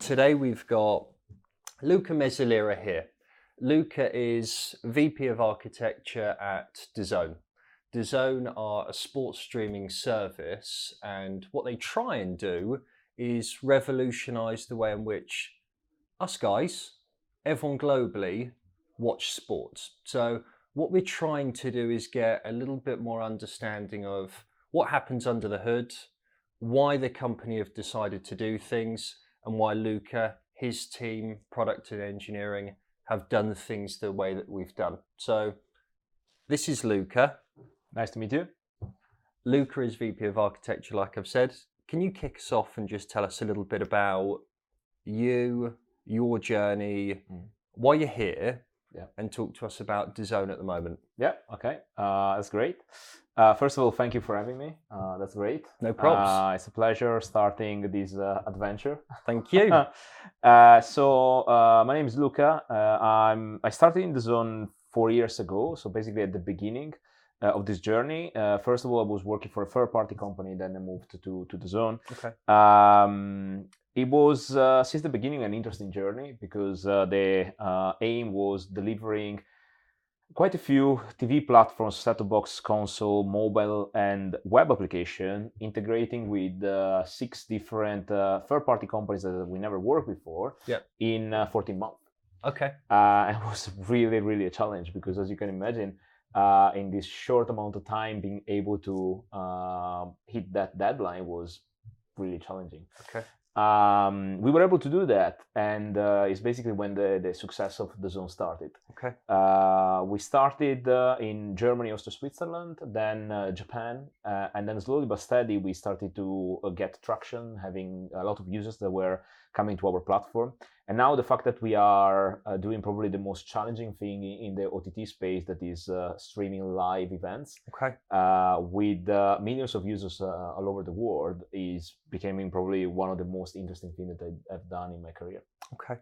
Today we've got Luca Mezzalira here. Luca is VP of Architecture at DAZN. DAZN are a sports streaming service, and what they try and do is revolutionize the way in which us guys, everyone globally, watch sports. So what we're trying to do is get a little bit more understanding of what happens under the hood, why the company have decided to do things, and why Luca, his team, product and engineering, have done things the way that we've done. So this is Luca. Nice to meet you. Luca is VP of Architecture, like I've said. Can you kick us off and just tell us a little bit about you, your journey, why you're here, and talk to us about DAZN at the moment? Yeah, okay. That's great. First of all, thank you for having me. That's great. No props. It's a pleasure starting this adventure. Thank you. My name is Luca. I started in DAZN 4 years ago, so basically at the beginning of this journey. First of all, I was working for a third-party company, then I moved to DAZN. Okay. It was, since the beginning, an interesting journey because the aim was delivering quite a few TV platforms, set-top box, console, mobile, and web application, integrating with 6 different third-party companies that we never worked before in 14 months. Okay. It was really, really a challenge because, as you can imagine, in this short amount of time, being able to hit that deadline was really challenging. Okay. We were able to do that, and it's basically when the success of DAZN started. Okay. We started in Germany, Austria, Switzerland, then Japan, and then slowly but steady we started to get traction, having a lot of users that were coming to our platform. And now the fact that we are doing probably the most challenging thing in the OTT space, that is streaming live events, with millions of users all over the world, is becoming probably one of the most interesting things that I've done in my career. Okay.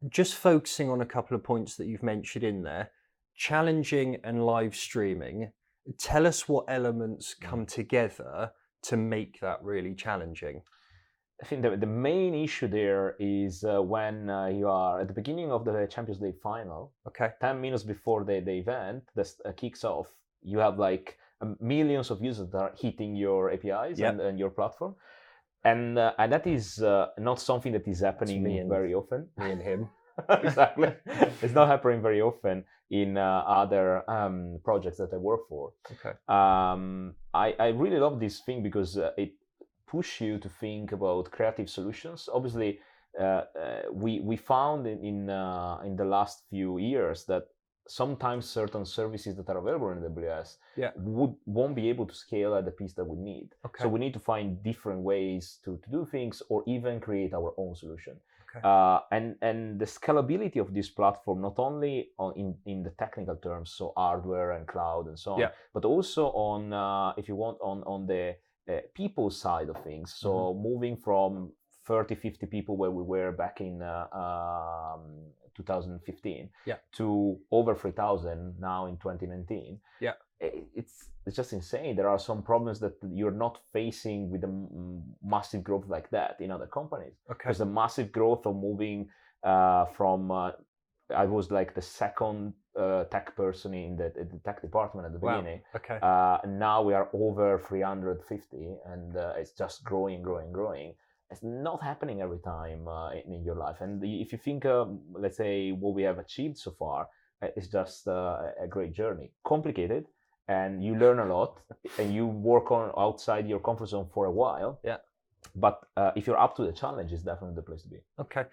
Just focusing on a couple of points that you've mentioned in there, challenging and live streaming, tell us what elements come together to make that really challenging. I think the main issue there is when you are at the beginning of the Champions League final, 10 minutes before the event that kicks off, you have like millions of users that are hitting your APIs and your platform. And that is not something that is happening very often. Me and him. Exactly. It's not happening very often in other projects that I work for. Okay. I really love this thing because it push you to think about creative solutions. Obviously, we found in the last few years that sometimes certain services that are available in AWS won't be able to scale at the pace that we need. Okay. So we need to find different ways to do things, or even create our own solution. Okay. And the scalability of this platform, not only in the technical terms, so hardware and cloud and so on, but also on, if you want, on the people side of things. So moving from 30, 50 people where we were back in 2015 to over 3,000 now in 2019. It's just insane. There are some problems that you're not facing with a massive growth like that in other companies. Because the massive growth of moving from I was like the second tech person in the tech department at the beginning. And now we are over 350, and it's just growing. It's not happening every time in your life. And if you think, let's say, what we have achieved so far, it's just a great journey. Complicated, and you learn a lot, and you work on outside your comfort zone for a while. But if you're up to the challenge, it's definitely the place to be. Okay.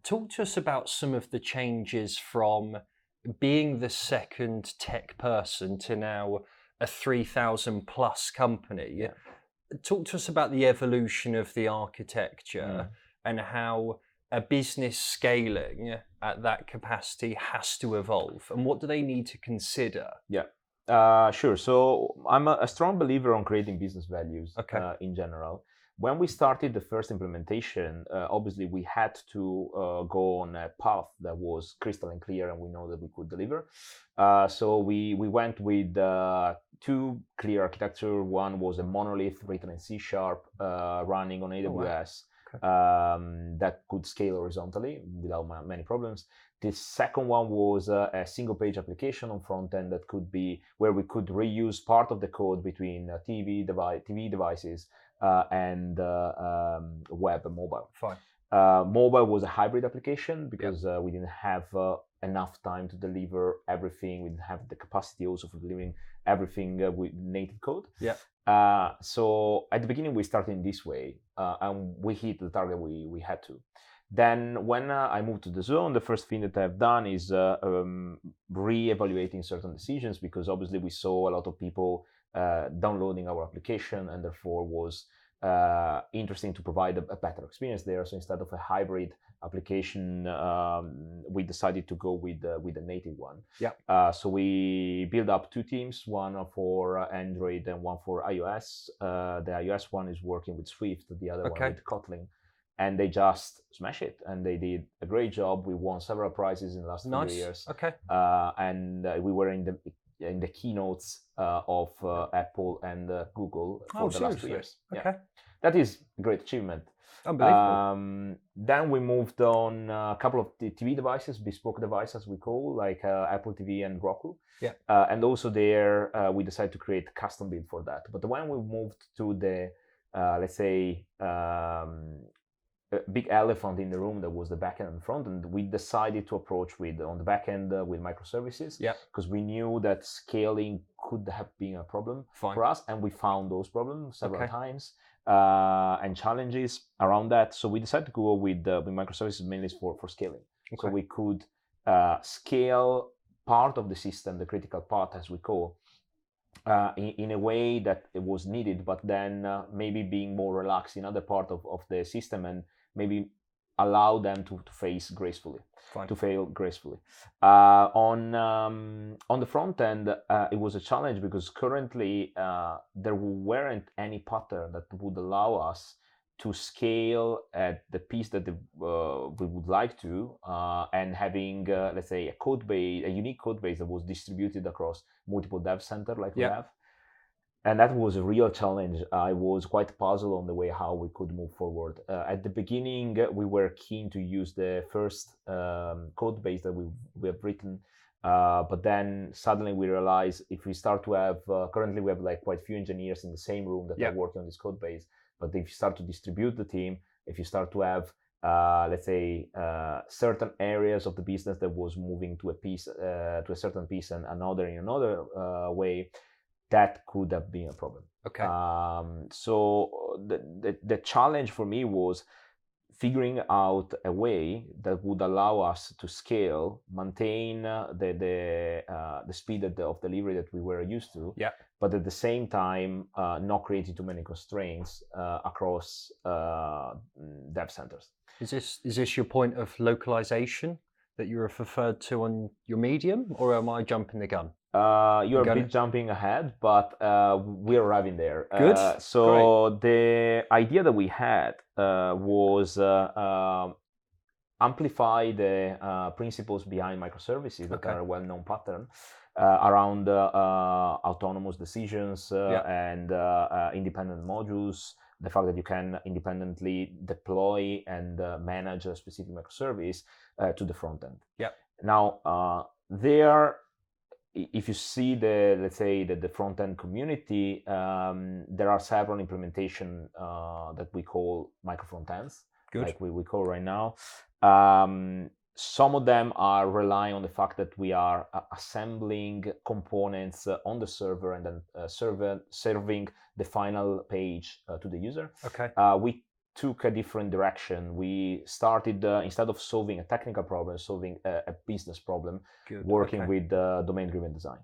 Talk to us about some of the changes from being the second tech person to now a 3,000 plus company. Talk to us about the evolution of the architecture and how a business scaling at that capacity has to evolve, and what do they need to consider? Sure. So I'm a strong believer on creating business values in general. When we started the first implementation, obviously we had to go on a path that was crystal and clear, and we know that we could deliver. So we went with 2 clear architecture. One was a monolith written in C#, running on AWS. that could scale horizontally without many problems. The second one was a single page application on front end that could be where we could reuse part of the code between TV devices and web and mobile. Fine. Mobile was a hybrid application because we didn't have enough time to deliver everything. We didn't have the capacity also for delivering everything with native code. So at the beginning we started in this way, and we hit the target we had to. Then when I moved to DAZN, the first thing that I've done is re-evaluating certain decisions, because obviously we saw a lot of people downloading our application, and therefore was interesting to provide a better experience there. So instead of a hybrid application, we decided to go with the native one. So we built up two teams, one for Android and one for iOS. The iOS one is working with Swift, the other one with Kotlin. And they just smash it, and they did a great job. We won several prizes in the last few years. And we were in the keynotes of Apple and Google for the last 2 years. That is a great achievement. Unbelievable. Then we moved on a couple of TV devices, bespoke devices we call, like Apple TV and Roku. And also there we decided to create a custom build for that. But when we moved to the, let's say, a big elephant in the room that was the backend and frontend, we decided to approach on the backend with microservices, because we knew that scaling could have been a problem for us, and we found those problems several times and challenges around that. So we decided to go with microservices mainly for scaling. So we could scale part of the system, the critical part as we call, in a way that it was needed, but then maybe being more relaxed in other part of the system, and maybe allow them to fail gracefully. On the front end, it was a challenge because currently there weren't any pattern that would allow us to scale at the piece that we would like to, and having let's say a unique code base that was distributed across multiple dev center like we have. And that was a real challenge. I was quite puzzled on the way how we could move forward. At the beginning, we were keen to use the first code base that we have written, but then suddenly we realized if we start to have, currently we have like quite few engineers in the same room that are working on this code base. But if you start to distribute the team, if you start to have, let's say, certain areas of the business that was moving to a certain piece and another in another way, that could have been a problem. So the challenge for me was figuring out a way that would allow us to scale, maintain the speed of delivery that we were used to, but at the same time not creating too many constraints across dev centers. Is this your point of localization that you referred to on your Medium, or am I jumping the gun? You're a bit jumping ahead, but we're arriving there. Good. So the idea that we had was amplify the principles behind microservices that are a well-known pattern around autonomous decisions and independent modules. The fact that you can independently deploy and manage a specific microservice to the front end. Now, if you see let's say the front end community, there are several implementation that we call micro-frontends, like we call right now. Some of them are relying on the fact that we are assembling components on the server and then serving the final page to the user. We took a different direction. We started, instead of solving a technical problem, solving a business problem, working with domain-driven design.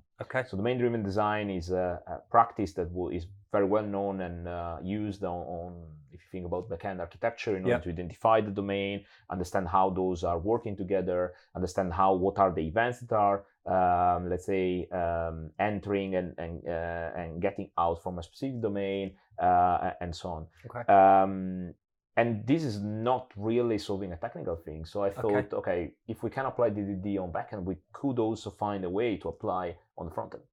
So domain-driven design is a practice that is very well known and used on, if you think about backend architecture, in order to identify the domain, understand how those are working together, understand what are the events that are, let's say, entering and getting out from a specific domain, and so on. And this is not really solving a technical thing. So I thought, if we can apply DDD on backend, we could also find a way to apply on the front end.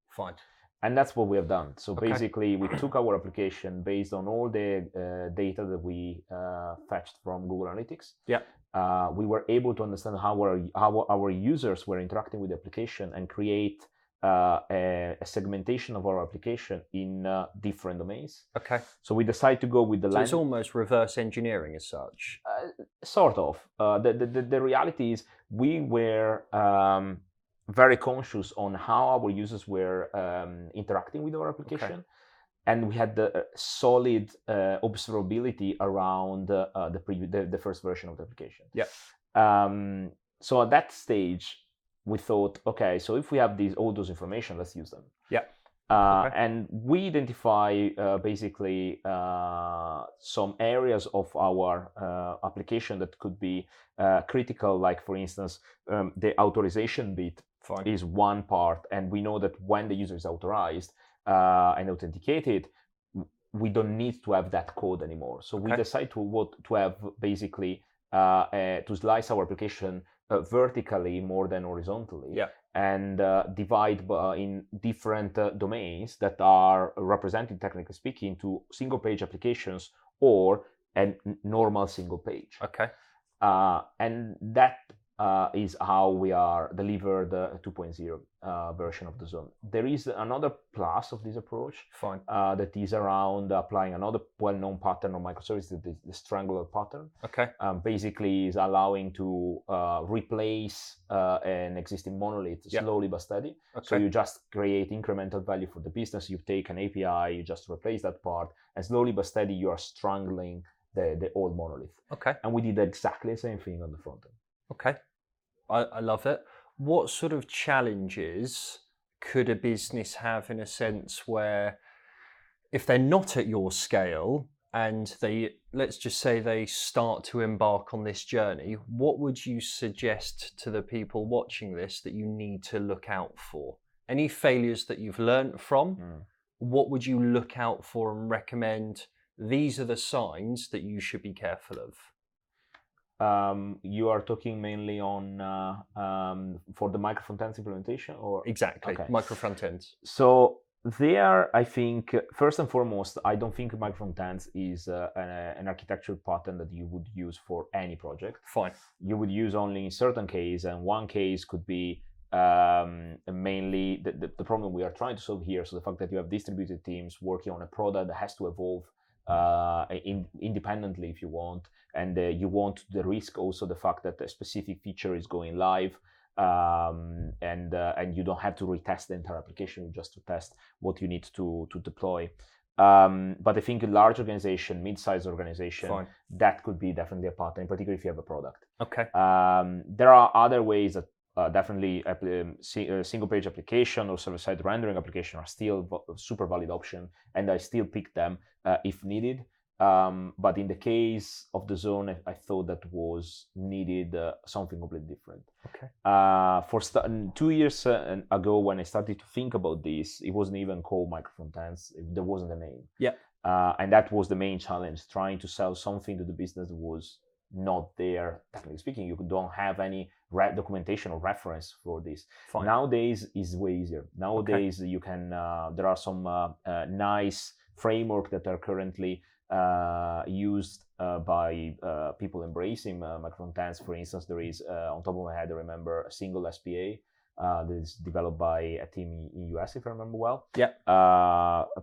And that's what we have done. So Okay. basically, we took our application based on all the data that we fetched from Google Analytics. Yeah. We were able to understand how our users were interacting with the application and create a segmentation of our application in different domains. Okay. So we decided to go with the So it's almost reverse engineering as such. Sort of. The reality is we were very conscious on how our users were interacting with our application. Okay. And we had the solid observability around the first version of the application. Yeah. So at that stage, we thought, okay, so if we have all those information, let's use them. Yeah. Okay. And we identify basically some areas of our application that could be critical, like for instance, the authorization bit. Fine. Is one part, and we know that when the user is authorized and authenticated, we don't need to have that code anymore. So we decide to have basically to slice our application vertically more than horizontally. Yeah. And divide in different domains that are represented, technically speaking, to single page applications or a normal single page. Okay. And that is how we are delivered the 2.0 version of DAZN. There is another plus of this approach. Fine. That is around applying another well-known pattern of microservices, the strangler pattern. Okay. Basically is allowing to replace an existing monolith slowly but steady. Okay. So you just create incremental value for the business. You take an API, you just replace that part, and slowly but steady you are strangling the old monolith. Okay. And we did exactly the same thing on the front end. Okay. I love it. What sort of challenges could a business have in a sense where if they're not at your scale and let's just say they start to embark on this journey, what would you suggest to the people watching this that you need to look out for? Any failures that you've learned from? What would you look out for and recommend? These are the signs that you should be careful of. You are talking mainly on for the micro-frontends implementation, or exactly micro-frontends. So there, I think first and foremost, I don't think micro-frontends is an architectural pattern that you would use for any project. Fine. You would use only in certain cases, and one case could be mainly the problem we are trying to solve here. So the fact that you have distributed teams working on a product that has to evolve independently if you want, and you want the risk also the fact that a specific feature is going live, and you don't have to retest the entire application, just to test what you need to deploy. But I think a large organization, mid-sized organization, Fine. That could be definitely a pattern, particularly if you have a product. Okay. There are other ways that definitely single page application or server-side rendering application are still super valid option, and I still pick them if needed. But in the case of DAZN, I thought that was needed something completely different. Okay. 2 years ago, when I started to think about this, it wasn't even called Micro-frontends. There wasn't a name. Yeah. And that was the main challenge, trying to sell something to the business that was not there. Technically speaking, you don't have any documentation or reference for this. Fine. Nowadays is way easier. Nowadays you can. There are some nice framework that are currently used by people embracing micro-frontends. For instance, there is on top of my head, I remember a single SPA that is developed by a team in US, if I remember well. Yeah.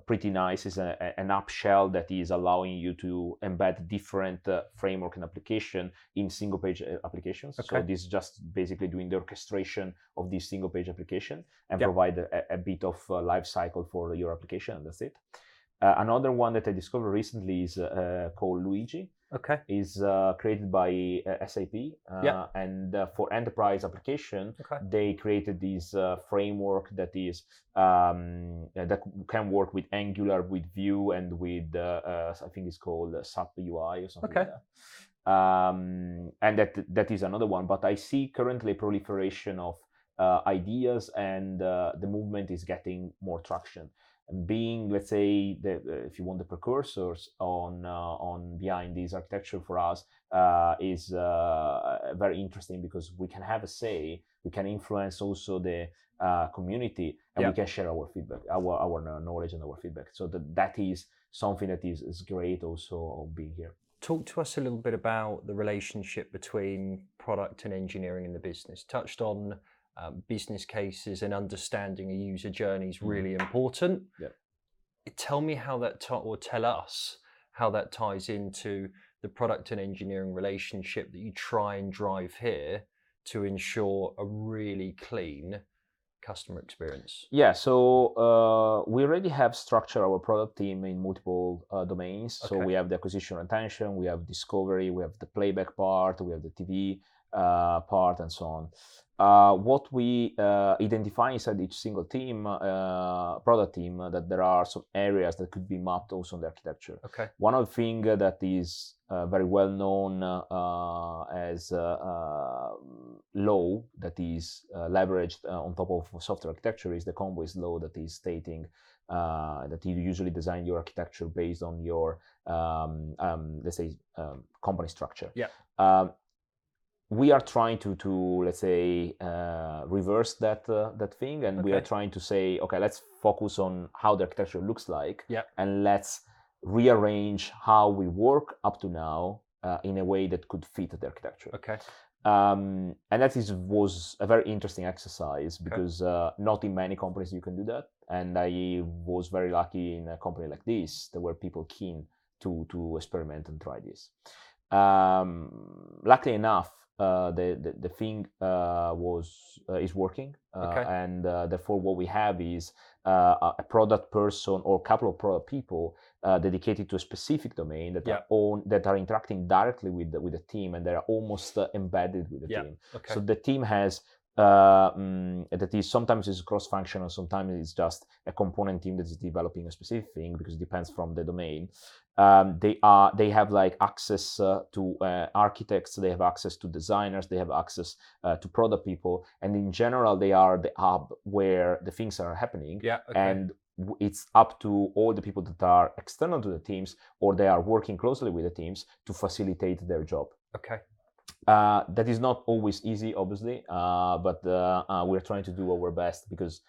Pretty nice. It's an app shell that is allowing you to embed different framework and application in single page applications. Okay. So this is just basically doing the orchestration of this single page application and provide a bit of life cycle for your application, and that's it. Another one that I discovered recently is called Luigi. Okay. Is created by SAP, and for enterprise application, they created this framework that is that can work with Angular, with Vue, and with I think it's called SAP UI or something like that. And that is another one. But I see currently a proliferation of ideas, and the movement is getting more traction. being, let's say, if you want, the precursors on behind this architecture for us is very interesting, because we can have a say, we can influence also the community, and we can share our feedback, our knowledge and our feedback. So that is something that is great also of being here. Talk to us a little bit about the relationship between product and engineering in the business. Touched on business cases, and understanding a user journey is really important. Yeah. Tell me how that, or tell us how that ties into the product and engineering relationship that you try and drive here to ensure a really clean customer experience. Yeah, so we already have structured our product team in multiple domains. So we have the acquisition retention, we have discovery, we have the playback part, we have the TV part, and so on. What we identify inside each single team, product team, that there are some areas that could be mapped also on the architecture. One of the things that is very well known as law that is leveraged on top of software architecture is the Conway's law, that is stating that you usually design your architecture based on your, let's say, company structure. We are trying to let's say reverse that thing, and we are trying to say, okay, let's focus on how the architecture looks like, and let's rearrange how we work up to now in a way that could fit the architecture. And that was a very interesting exercise, because not in many companies you can do that, and I was very lucky in a company like this. There were people keen to experiment and try this. Luckily enough, the thing is working, and therefore what we have is a product person or a couple of product people dedicated to a specific domain that are interacting directly with the team, and they are almost embedded with the team. So the team has that is sometimes is cross-functional, sometimes it's just a component team that is developing a specific thing, because it depends from the domain. They have like access to architects, they have access to designers, they have access to product people, and in general they are the hub where the things are happening. And it's up to all the people that are external to the teams, or they are working closely with the teams, to facilitate their job. That is not always easy, obviously, but we're trying to do our best, because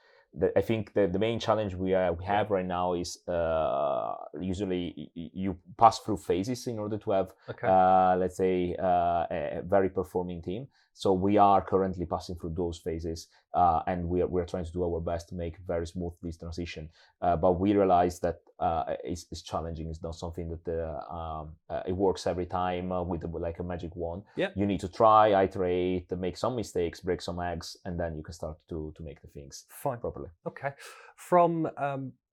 I think the main challenge we have right now is usually you pass through phases in order to have, let's say, a very performing team. So we are currently passing through those phases, and we're trying to do our best to make very smooth this transition. But we realize that it's challenging. It's not something that it works every time with like a magic wand. You need to try, iterate, make some mistakes, break some eggs, and then you can start to make the things properly. From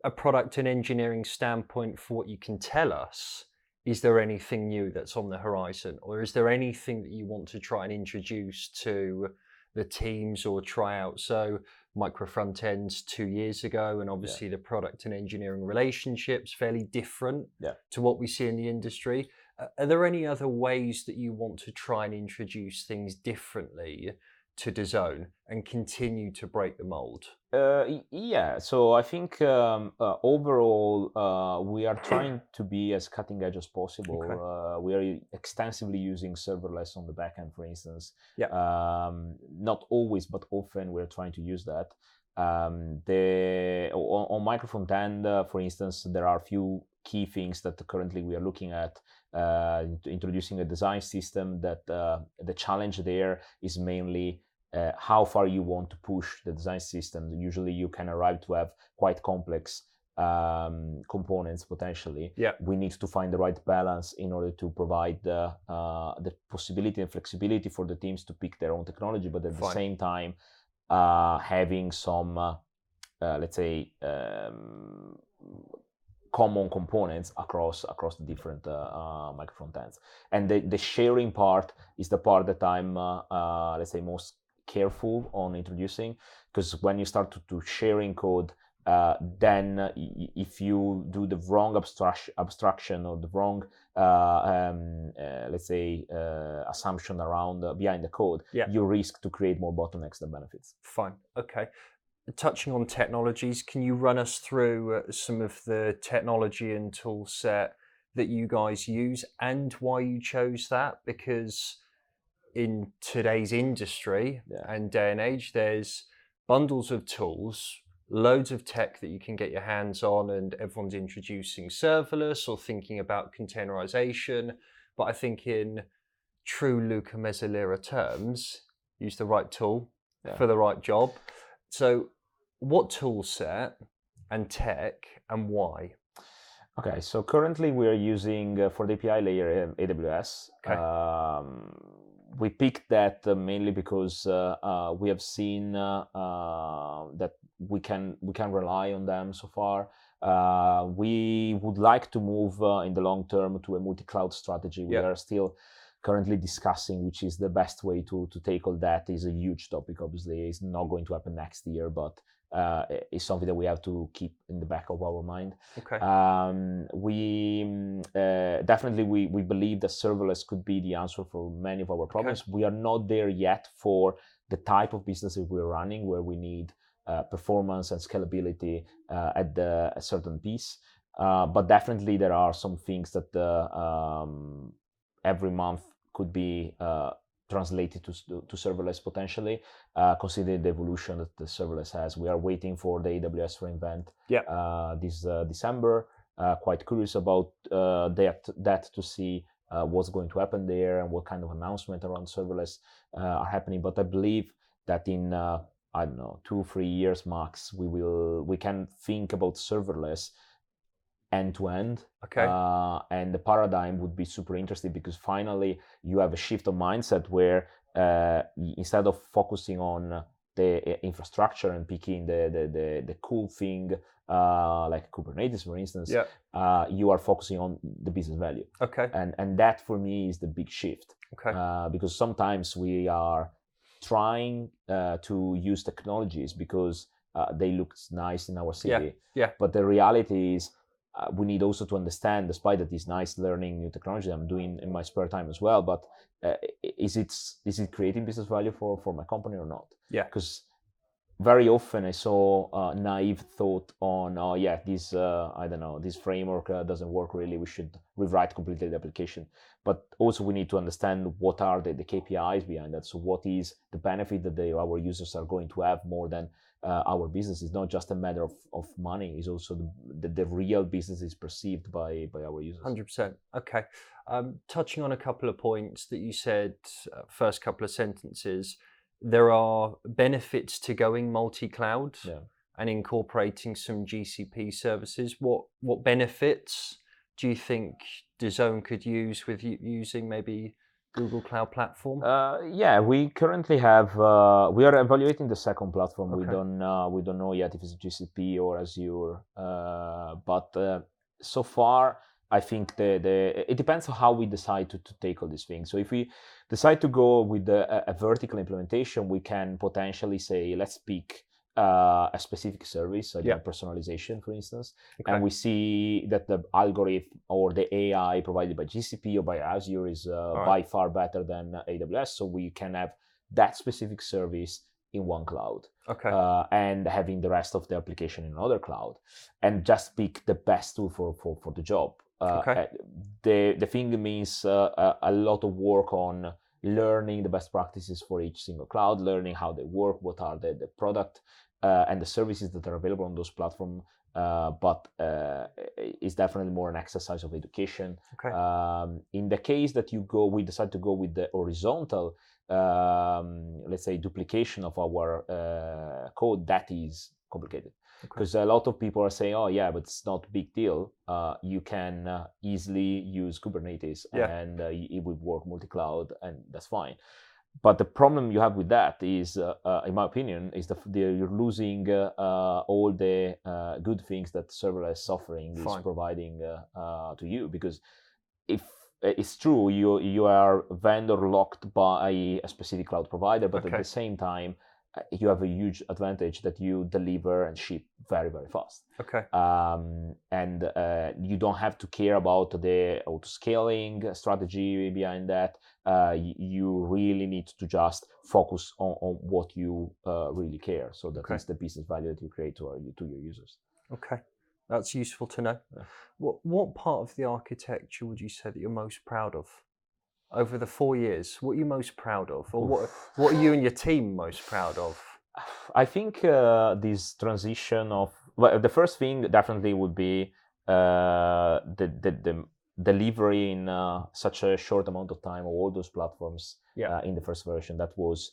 a product and engineering standpoint, for what you can tell us, is there anything new that's on the horizon, or is there anything that you want to try and introduce to the teams or try out? So Micro-frontends 2 years ago, and obviously the product and engineering relationships fairly different to what we see in the industry. Are there any other ways that you want to try and introduce things differently to DAZN and continue to break the mold? So I think overall we are trying to be as cutting edge as possible. We are extensively using serverless on the backend, for instance. Not always, but often we're trying to use that. On Micro-frontend, for instance, there are a few key things that currently we are looking at. Introducing a design system that the challenge there is mainly how far you want to push the design system. Usually you can arrive to have quite complex components potentially. We need to find the right balance in order to provide the possibility and flexibility for the teams to pick their own technology, but at the same time having some let's say common components across the different micro-frontends. And the sharing part is the part that I'm let's say most careful on introducing, because when you start to sharing code, then if you do the wrong abstraction or the wrong let's say assumption around behind the code, you risk to create more bottlenecks than benefits. touching on technologies, can you run us through some of the technology and tool set that you guys use and why you chose that? Because in today's industry and day and age, there's bundles of tools, loads of tech that you can get your hands on, and everyone's introducing serverless or thinking about containerization. But I think in true Luca Mezzalira terms, use the right tool for the right job. So what tool set and tech and why? Okay, so currently we are using for the API layer AWS. We picked that mainly because we have seen that we can rely on them so far. We would like to move in the long term to a multi-cloud strategy. We are still currently discussing which is the best way to tackle that. Is a huge topic. Obviously, it's not going to happen next year, but it's something that we have to keep in the back of our mind. We definitely we believe that serverless could be the answer for many of our problems. We are not there yet for the type of businesses we're running, where we need performance and scalability at a certain piece. But definitely there are some things that every month could be translated to serverless potentially, considering the evolution that the serverless has. We are waiting for the AWS reInvent this December. Quite curious about that to see what's going to happen there and what kind of announcement around serverless are happening. But I believe that in I don't know, 2-3 years max, we can think about serverless end to end. And the paradigm would be super interesting, because finally you have a shift of mindset where instead of focusing on the infrastructure and picking the cool thing like Kubernetes, for instance, you are focusing on the business value. And that for me is the big shift. Because sometimes we are trying to use technologies because they look nice in our city. But the reality is we need also to understand, despite that it's nice learning new technology I'm doing in my spare time as well, but is it creating business value for my company or not? Because very often I saw naive thought on, this I don't know, this framework doesn't work really, we should rewrite completely the application. But also we need to understand what are the KPIs behind that. So what is the benefit that our users are going to have more than our business? Is not just a matter of money, it's also the real business is perceived by our users. 100%. Okay. Touching on a couple of points that you said, first couple of sentences, there are benefits to going multi-cloud and incorporating some GCP services. What benefits do you think DAZN could use with using maybe Google Cloud Platform? We currently have. We are evaluating the second platform. We don't know yet if it's GCP or Azure. But so far, I think it depends on how we decide to tackle these things. So if we decide to go with a vertical implementation, we can potentially say, let's pick a specific service, personalization, for instance, and we see that the algorithm or the AI provided by GCP or by Azure is by far better than AWS, so we can have that specific service in one cloud, and having the rest of the application in another cloud, and just pick the best tool for the job. The thing means a lot of work on learning the best practices for each single cloud, learning how they work, what are the product and the services that are available on those platforms. But it's definitely more an exercise of education. In the case that we decide to go with the horizontal, let's say, duplication of our code, that is complicated. Because a lot of people are saying, but it's not a big deal. You can easily use Kubernetes and it would work multi-cloud, and that's fine. But the problem you have with that is, in my opinion, is you're losing all the good things that serverless offering is providing to you. Because if it's true, you are vendor locked by a specific cloud provider, but at the same time, you have a huge advantage that you deliver and ship very, very fast. Okay. And you don't have to care about the auto-scaling strategy behind that. You really need to just focus on what you really care. So that is the business value that you create to your users. Okay, that's useful to know. Yeah. What part of the architecture would you say that you're most proud of? Over the 4 years, what are you most proud of? Or what are you and your team most proud of? I think this transition of, well, the first thing definitely would be the delivery in such a short amount of time of all those platforms in the first version. That was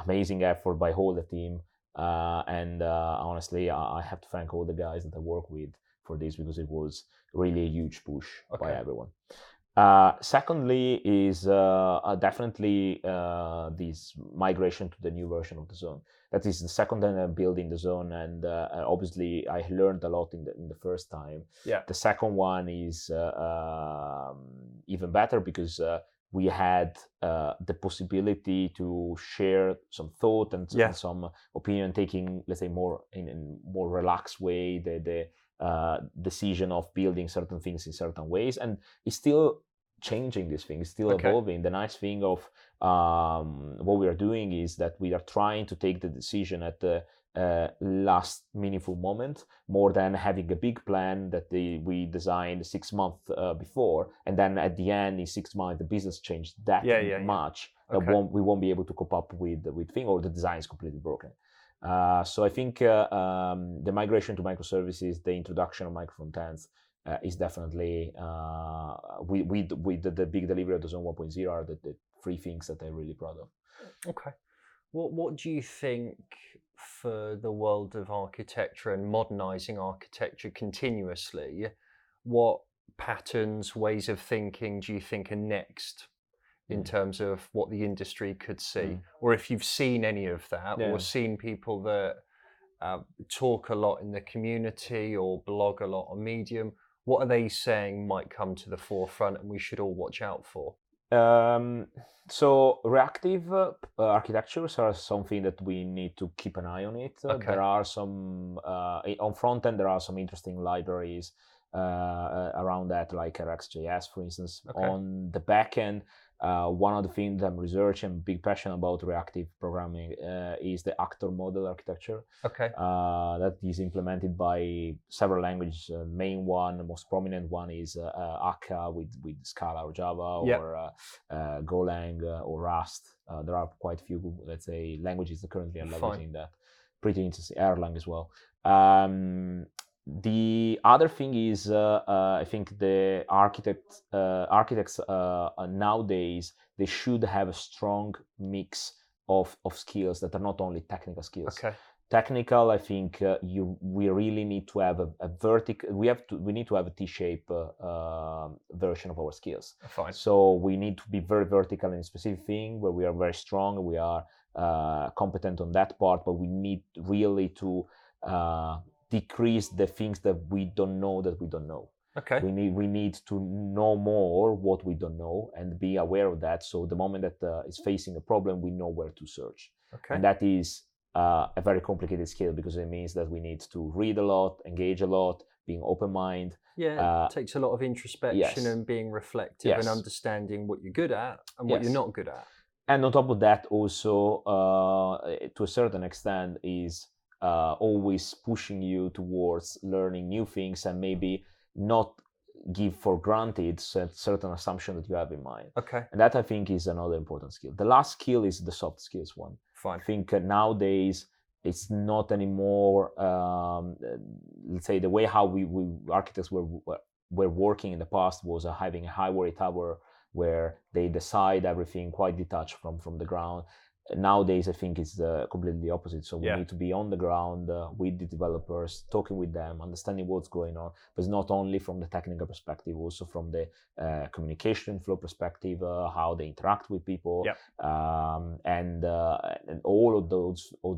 amazing effort by all the team. And honestly, I have to thank all the guys that I work with for this, because it was really a huge push by everyone. Secondly is definitely this migration to the new version of DAZN. That is the second time I'm building DAZN, and obviously I learned a lot in the first time. Yeah. The second one is even better, because we had the possibility to share some thought and some opinion, taking, let's say, more in a more relaxed way, the decision of building certain things in certain ways, and it's still changing these things, still evolving. The nice thing of what we are doing is that we are trying to take the decision at the last meaningful moment, more than having a big plan that we designed 6 months before, and then at the end in 6 months the business changed that much that we won't be able to cope up with thing, or the design is completely broken. So I think the migration to microservices, the introduction of micro-frontends is definitely with the big delivery of DAZN 1.0 are the 3 things that I'm really proud of. Okay. What do you think for the world of architecture and modernizing architecture continuously, what patterns, ways of thinking do you think are next in terms of what the industry could see? Or if you've seen any of that, or seen people that talk a lot in the community or blog a lot on Medium, what are they saying might come to the forefront and we should all watch out for? So reactive architectures are something that we need to keep an eye on it. There are some, on front end, there are some interesting libraries around that, like RxJS, for instance. On the back end, one of the things I'm researching, big passion about reactive programming, is the actor model architecture. That is implemented by several languages. Main one, the most prominent one is Akka with Scala or Java, or Golang or Rust. There are quite a few, let's say, languages that currently are leveraging that. Pretty interesting. Erlang as well. The other thing is, I think the architects nowadays, they should have a strong mix of skills that are not only technical skills. Technical, I think we really need to have a vertical. We need to have a T-shaped version of our skills. So we need to be very vertical in a specific thing where we are very strong. We are competent on that part, but we need really to decrease the things that we don't know that we don't know. We need to know more what we don't know and be aware of that. So the moment that is facing a problem, we know where to search. And that is a very complicated skill, because it means that we need to read a lot, engage a lot, being open-minded. It takes a lot of introspection and being reflective and understanding what you're good at and what you're not good at. And on top of that, also, to a certain extent, is always pushing you towards learning new things and maybe not give for granted certain assumption that you have in mind. And that, I think, is another important skill. The last skill is the soft skills one. I think nowadays it's not anymore, let's say, the way how we architects were working in the past was having a ivory tower where they decide everything quite detached from the ground. Nowadays, I think it's completely opposite. So we need to be on the ground with the developers, talking with them, understanding what's going on. But it's not only from the technical perspective, also from the communication flow perspective, how they interact with people, and all of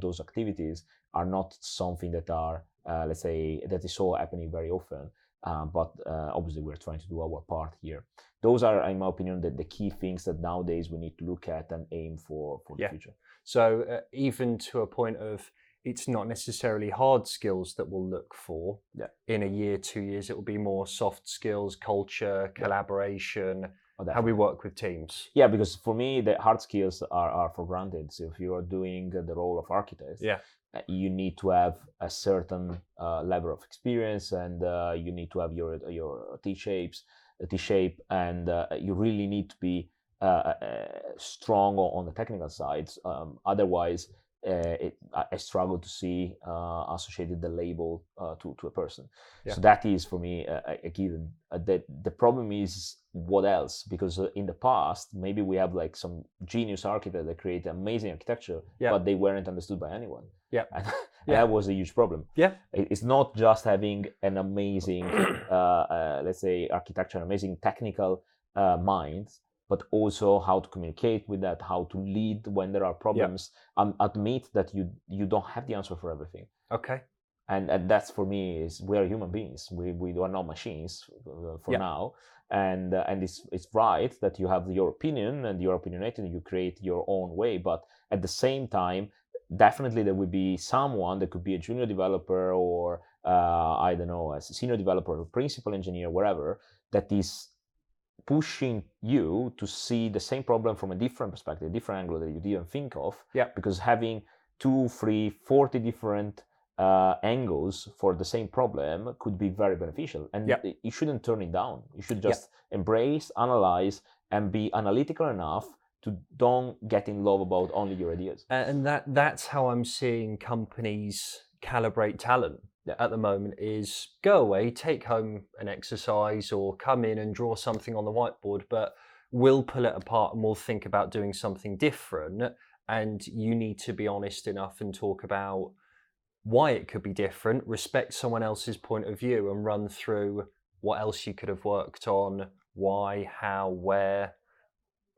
those activities are not something that are, let's say, that is all happening very often. but obviously we're trying to do our part here. Those are, in my opinion, the key things that nowadays we need to look at and aim for the future. So even to a point of, it's not necessarily hard skills that we'll look for. In a year, 2 years, it will be more soft skills, culture, collaboration, how we work with teams. Yeah, because for me, the hard skills are for granted. So if you are doing the role of architect, you need to have a certain level of experience, and you need to have your T-shape, and you really need to be strong on the technical side. Otherwise, I struggle to see associated the label to a person. So that is for me a given. The problem is what else? Because in the past, maybe we have like some genius architect that create amazing architecture, but they weren't understood by anyone. And that was a huge problem. It's not just having an amazing, let's say, architecture, amazing technical mind, but also how to communicate with that, how to lead when there are problems, and admit that you don't have the answer for everything. And that's, for me, is we are human beings. We are not machines for now. And it's right that you have your opinion and you're opinionated and you create your own way. But at the same time, definitely there will be someone that could be a junior developer or I don't know, as a senior developer or principal engineer, whatever, that is pushing you to see the same problem from a different perspective, a different angle that you didn't think of. Because having 2, 3, 40 different angles for the same problem could be very beneficial. And you shouldn't turn it down. You should just embrace, analyze, and be analytical enough to don't get in love about only your ideas. And that's how I'm seeing companies calibrate talent at the moment, is go away, take home an exercise, or come in and draw something on the whiteboard, but we'll pull it apart and we'll think about doing something different. And you need to be honest enough and talk about why it could be different, respect someone else's point of view, and run through what else you could have worked on, why, how, where.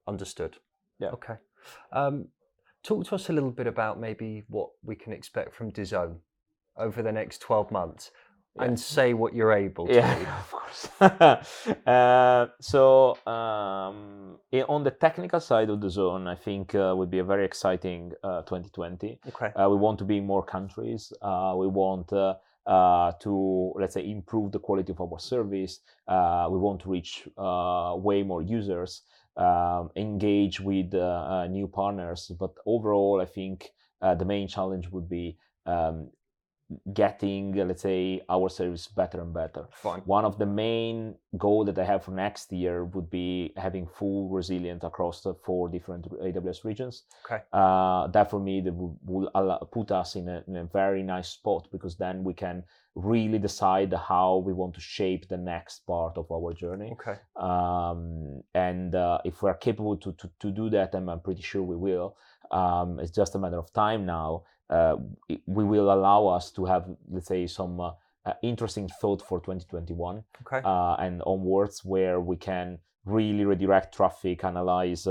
Understood. Okay. Talk to us a little bit about maybe what we can expect from DAZN over the next 12 months, and say what you're able to. Of course. So on the technical side of DAZN, I think would be a very exciting 2020. We want to be in more countries. We want to, let's say, improve the quality of our service. We want to reach way more users, engage with new partners. But overall, I think the main challenge would be getting, let's say, our service better and better. One of the main goals that I have for next year would be having full resilience across the 4 different AWS regions. That for me will put us in a very nice spot, because then we can really decide how we want to shape the next part of our journey. And if we're capable to do that, and I'm pretty sure we will, it's just a matter of time now. We will allow us to have, let's say, some interesting thought for 2021 and onwards, where we can really redirect traffic, analyze,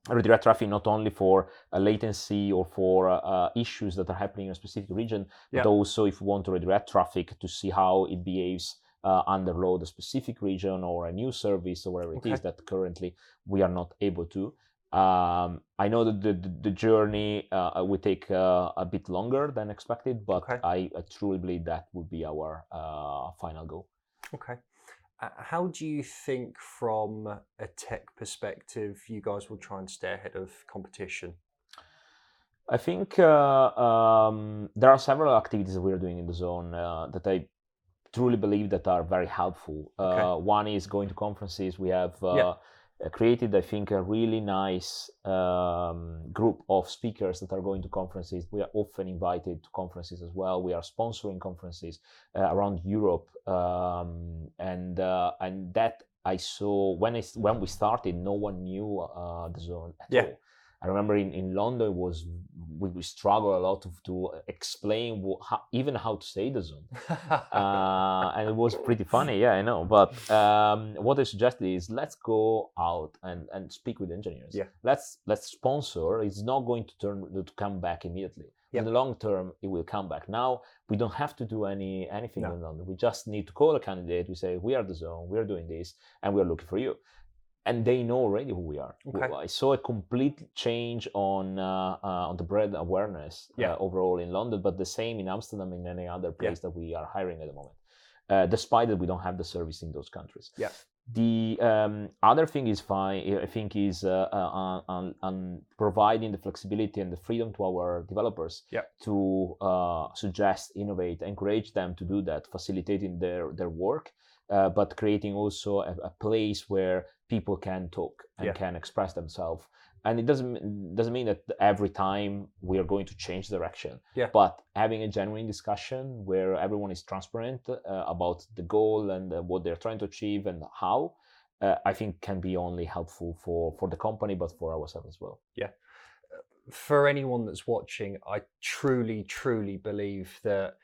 redirect traffic not only for latency or for issues that are happening in a specific region, but also if we want to redirect traffic to see how it behaves under load a specific region or a new service or whatever it is that currently we are not able to. I know that the journey will take a bit longer than expected, but I truly believe that would be our final goal. How do you think, from a tech perspective, you guys will try and stay ahead of competition? I think there are several activities that we are doing in DAZN that I truly believe that are very helpful. One is going to conferences. We have created, I think, a really nice group of speakers that are going to conferences. We are often invited to conferences as well. We are sponsoring conferences around Europe, and that I saw when we started. No one knew DAZN at all. I remember in London we struggle a lot to explain how to say DAZN, and it was pretty funny. I know. But what I suggested is, let's go out and speak with engineers. Let's sponsor. It's not going to come back immediately. In the long term, it will come back. Now, we don't have to do anything in London. We just need to call a candidate. We say, we are DAZN, we are doing this, and we are looking for you. And they know already who we are. Okay. I saw a complete change on the brand awareness overall in London, but the same in Amsterdam and any other place that we are hiring at the moment, despite that we don't have the service in those countries. Yeah. The other thing is I think is on providing the flexibility and the freedom to our developers to suggest, innovate, encourage them to do that, facilitating their work, but creating also a place where people can talk and can express themselves. And it doesn't mean that every time we are going to change direction, but having a genuine discussion where everyone is transparent about the goal and what they're trying to achieve and how, I think can be only helpful for the company, but for ourselves as well. Yeah. For anyone that's watching, I truly, truly believe that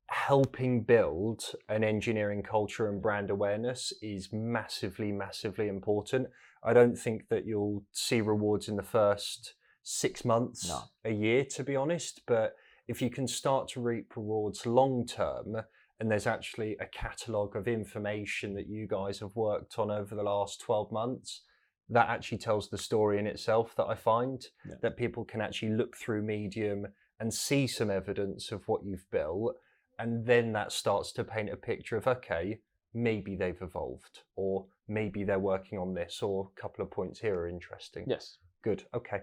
helping build an engineering culture and brand awareness is massively, massively important. I don't think that you'll see rewards in the first 6 months, a year, to be honest. But if you can start to reap rewards long term, and there's actually a catalogue of information that you guys have worked on over the last 12 months, that actually tells the story in itself, that I find that people can actually look through Medium and see some evidence of what you've built. And then that starts to paint a picture of, okay, maybe they've evolved, or maybe they're working on this, or a couple of points here are interesting. Yes. Good. Okay.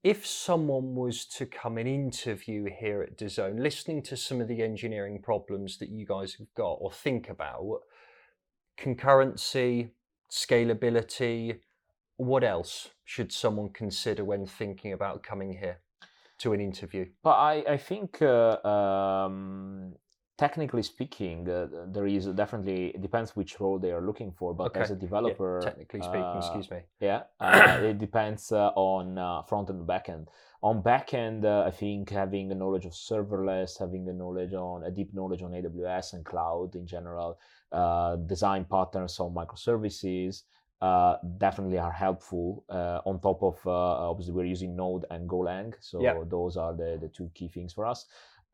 If someone was to come and interview here at DAZN, listening to some of the engineering problems that you guys have got or think about, concurrency, scalability, what else should someone consider when thinking about coming here to an interview? But I think technically speaking, there is definitely, it depends which role they are looking for, but as a developer... technically speaking, excuse me. It depends on front and back end. On back end, I think having a knowledge of serverless, having a deep knowledge on AWS and cloud in general, design patterns on microservices, definitely are helpful. On top of, obviously, we're using Node and Golang, so those are the two key things for us.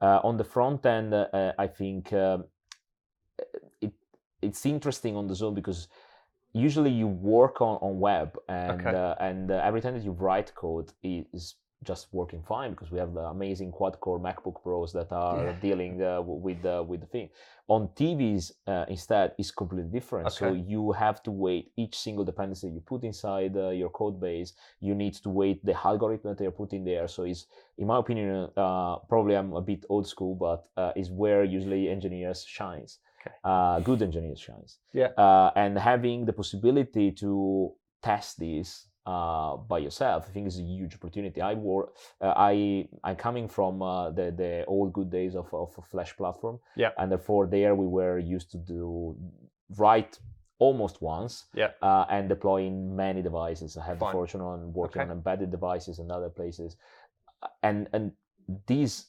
On the front end, I think it's interesting on DAZN because usually you work on web, and every time that you write code is just working fine because we have the amazing quad-core MacBook Pros that are dealing with the thing. On TVs, instead, is completely different. So you have to weight each single dependency you put inside your code base. You need to weight the algorithm that you're putting there. So it's, in my opinion, probably I'm a bit old school, but is where usually engineers shines. Good engineers shines. And having the possibility to test these by yourself, I think is a huge opportunity. I'm coming from the old good days of a Flash platform, and therefore there we were used to write almost once and deploying many devices. I had the fortune on working on embedded devices and other places, and these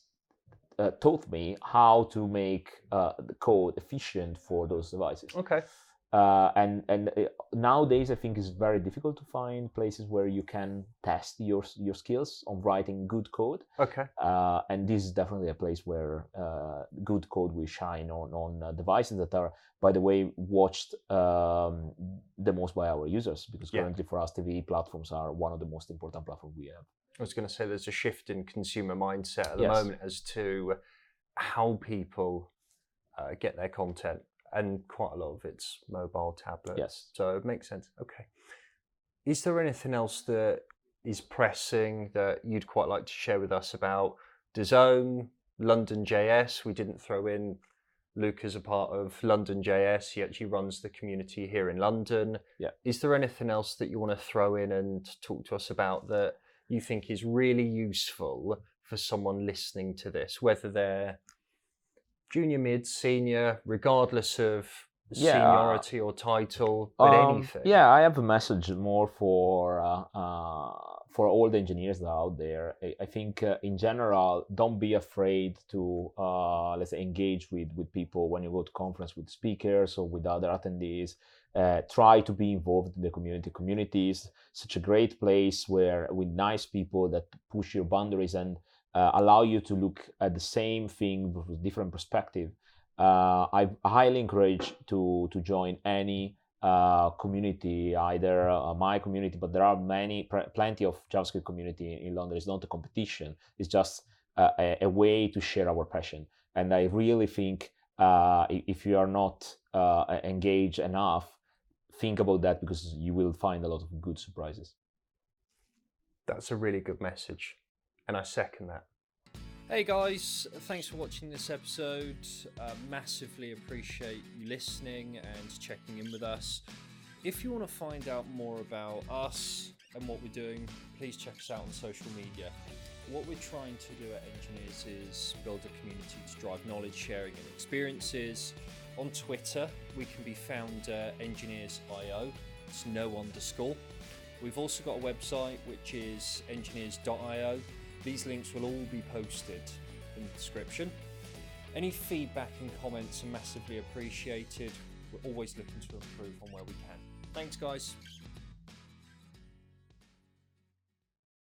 taught me how to make the code efficient for those devices. And nowadays, I think it's very difficult to find places where you can test your skills on writing good code. And this is definitely a place where good code will shine on devices that are, by the way, watched the most by our users, because currently for us, TV platforms are one of the most important platforms we have. I was going to say there's a shift in consumer mindset at the moment as to how people get their content. And quite a lot of it's mobile, tablets. So it makes sense. Is there anything else that is pressing that you'd quite like to share with us about DAZN, London JS? We didn't throw in Luca's a part of London JS. He actually runs the community here in London. Is there anything else that you want to throw in and talk to us about that you think is really useful for someone listening to this, whether they're junior, mid, senior, regardless of seniority or title, but anything? I have a message more for all the engineers that are out there. I think in general, don't be afraid to let's say engage with people when you go to conference with speakers or with other attendees. Try to be involved in the community. Community is such a great place where with nice people that push your boundaries and allow you to look at the same thing with a different perspective, I highly encourage to join any community, either my community, but there are plenty of JavaScript community in London. It's not a competition. It's just a way to share our passion. And I really think if you are not engaged enough, think about that, because you will find a lot of good surprises. That's a really good message, and I second that. Hey guys, thanks for watching this episode. Massively appreciate you listening and checking in with us. If you want to find out more about us and what we're doing, please check us out on social media. What we're trying to do at Enginears is build a community to drive knowledge sharing and experiences. On Twitter, we can be found Enginears.io. It's no_. We've also got a website, which is enginears.io. These links will all be posted in the description. Any feedback and comments are massively appreciated. We're always looking to improve on where we can. Thanks, guys.